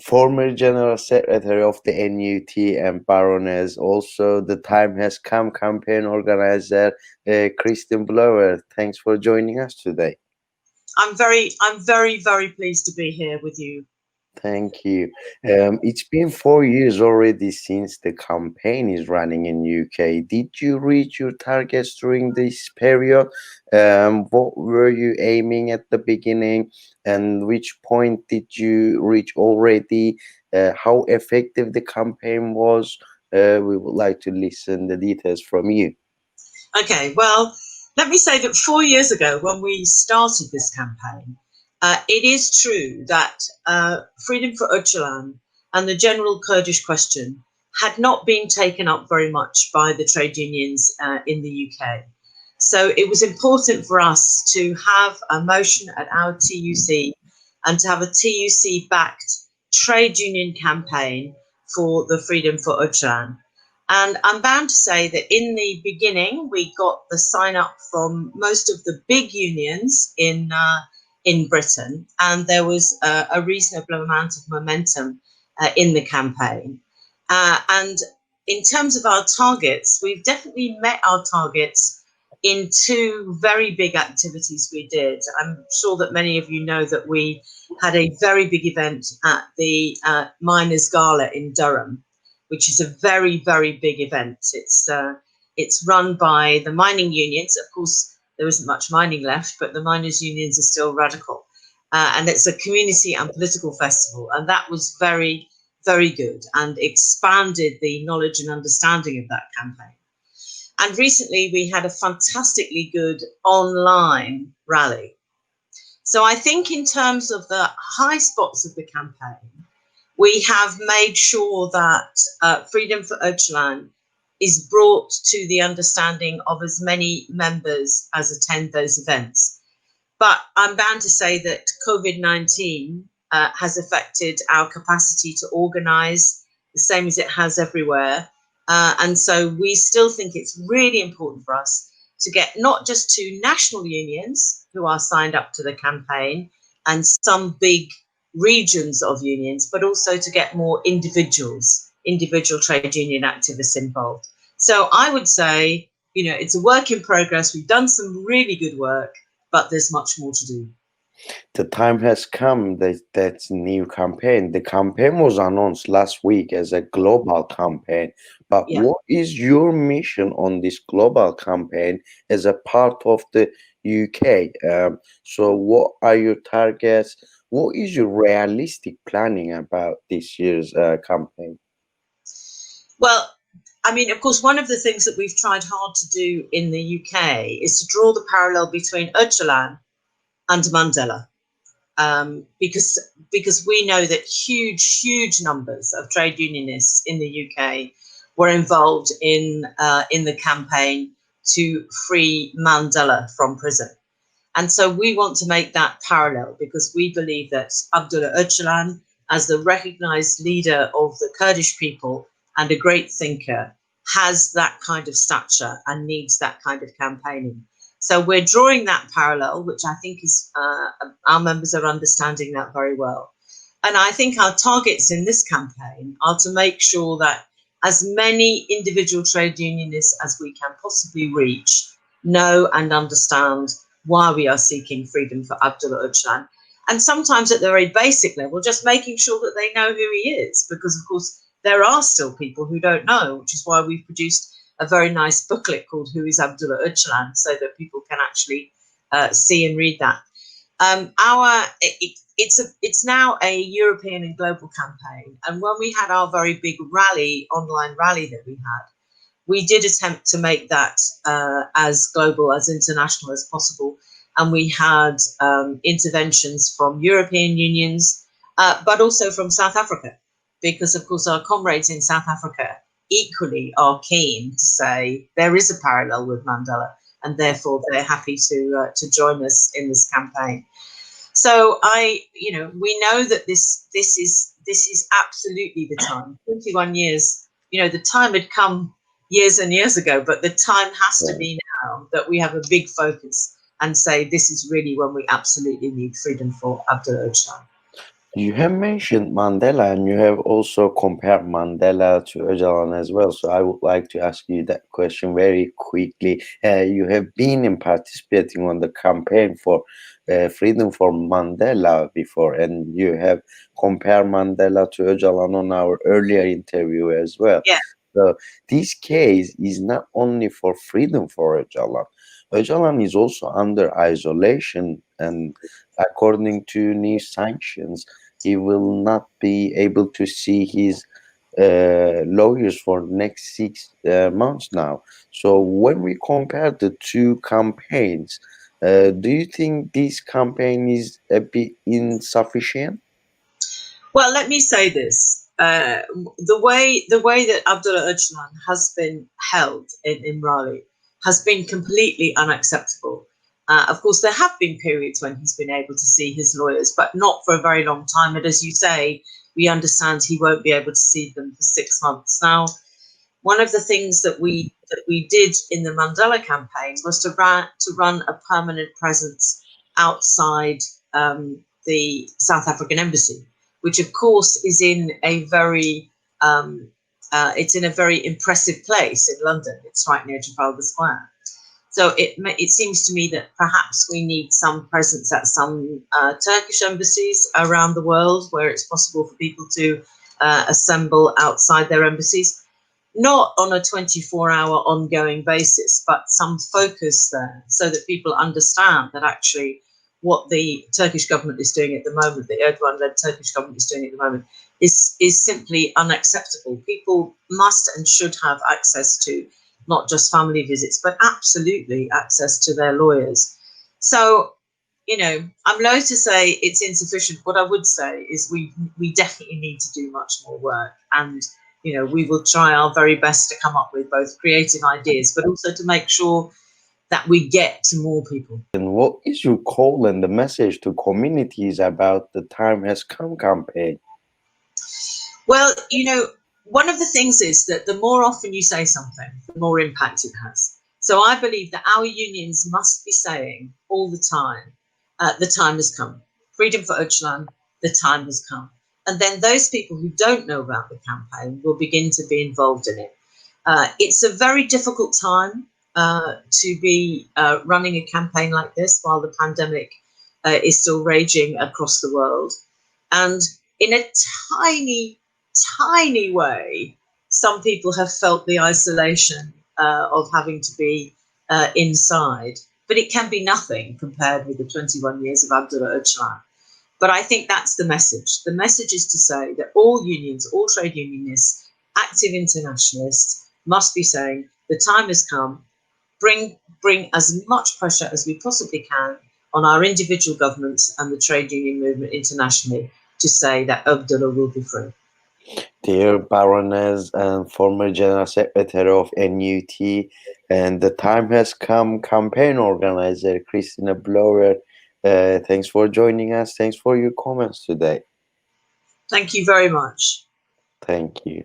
former General Secretary of the NUT and Baroness, also the Time Has Come campaign organizer, Christine Blower. Thanks for joining us today. I'm very pleased to be here with you. Thank you. It's been 4 years already since the campaign is running in UK. Did you reach your targets during this period? What were you aiming at the beginning, and which point did you reach already? How effective the campaign was? We would like to listen the details from you. Okay, well, let me say that 4 years ago, when we started this campaign, it is true that freedom for Ocalan and the general Kurdish question had not been taken up very much by the trade unions in the UK. So it was important for us to have a motion at our TUC and to have a TUC-backed trade union campaign for the freedom for Ocalan. And I'm bound to say that in the beginning, we got the sign up from most of the big unions in Britain, and there was a reasonable amount of momentum in the campaign. And in terms of our targets, we've definitely met our targets in two very big activities we did. I'm sure that many of you know that we had a very big event at the Miners' Gala in Durham, which is a very big event. It's run by the mining unions. Of course, there isn't much mining left, but the miners' unions are still radical. And it's a community and political festival. And that was very good and expanded the knowledge and understanding of that campaign. And recently we had a fantastically good online rally. So I think in terms of the high spots of the campaign, we have made sure that freedom for Ocalan is brought to the understanding of as many members as attend those events. But I'm bound to say that COVID-19 has affected our capacity to organise, the same as it has everywhere. And so we still think it's really important for us to get not just to national unions who are signed up to the campaign and some big regions of unions, but also to get more individual trade union activists involved. So I would say, it's a work in progress. We've done some really good work, but there's much more to do. The time has come. That's new campaign. The campaign was announced last week as a global campaign. But Yeah. What is your mission on this global campaign as a part of the UK? So what are your targets? What is your realistic planning about this year's campaign? Well, I mean, of course, one of the things that we've tried hard to do in the UK is to draw the parallel between Öcalan and Mandela, because we know that huge numbers of trade unionists in the UK were involved in the campaign to free Mandela from prison. And so we want to make that parallel because we believe that Abdullah Öcalan, as the recognized leader of the Kurdish people and a great thinker, has that kind of stature and needs that kind of campaigning. So we're drawing that parallel, which I think is our members are understanding that very well. And I think our targets in this campaign are to make sure that as many individual trade unionists as we can possibly reach know and understand why we are seeking freedom for Abdullah Öcalan. And sometimes at the very basic level, just making sure that they know who he is, because of course there are still people who don't know, which is why we've produced a very nice booklet called Who is Abdullah Öcalan, so that people can actually see and read that. It's now a European and global campaign. And when we had our very big rally, online rally that we had, we did attempt to make that as global, as international as possible. And we had interventions from European unions, but also from South Africa, because of course our comrades in South Africa equally are keen to say there is a parallel with Mandela, and therefore they're happy to join us in this campaign. So we know that this is absolutely the time. 21 years, the time had come years and years ago, but the time has to be now that we have a big focus and say this is really when we absolutely need freedom for Abdullah Öcalan. You have mentioned Mandela, and you have also compared Mandela to Öcalan as well. So I would like to ask you that question very quickly. You have been in participating on the campaign for freedom for Mandela before, and you have compared Mandela to Öcalan on our earlier interview as well. Yeah. So this case is not only for freedom for Öcalan. Öcalan is also under isolation, and according to new sanctions, he will not be able to see his lawyers for the next 6 months now. So when we compare the two campaigns, do you think this campaign is a bit insufficient? Well, let me say this: the way that Abdullah Öcalan has been held in Raleigh has been completely unacceptable. Of course, there have been periods when he's been able to see his lawyers, but not for a very long time. And as you say, we understand he won't be able to see them for 6 months. Now, one of the things that we did in the Mandela campaign was to run a permanent presence outside the South African embassy, which of course is in a very it's in a very impressive place in London. It's right near Trafalgar Square. So it seems to me that perhaps we need some presence at some Turkish embassies around the world where it's possible for people to assemble outside their embassies, not on a 24-hour ongoing basis, but some focus there so that people understand that actually what the Turkish government is doing at the moment, the Erdogan-led Turkish government is doing at the moment, is simply unacceptable. People must and should have access to not just family visits, but absolutely access to their lawyers. So, I'm loath to say it's insufficient. What I would say is we definitely need to do much more work, and we will try our very best to come up with both creative ideas, but also to make sure that we get to more people. And what is your call and the message to communities about the Time Has Come campaign? Well, one of the things is that the more often you say something, the more impact it has. So I believe that our unions must be saying all the time, the time has come. Freedom for Öcalan, the time has come. And then those people who don't know about the campaign will begin to be involved in it. It's a very difficult time to be running a campaign like this while the pandemic is still raging across the world. And in a tiny, tiny way, some people have felt the isolation of having to be inside, but it can be nothing compared with the 21 years of Abdullah Öcalan. But I think that's the message. The message is to say that all unions, all trade unionists, active internationalists must be saying the time has come. Bring as much pressure as we possibly can on our individual governments and the trade union movement internationally to say that Abdullah will be free. Dear Baroness and former General Secretary of NUT and the Time Has Come campaign organizer, Christine Blower, thanks for joining us. Thanks for your comments today. Thank you very much. Thank you.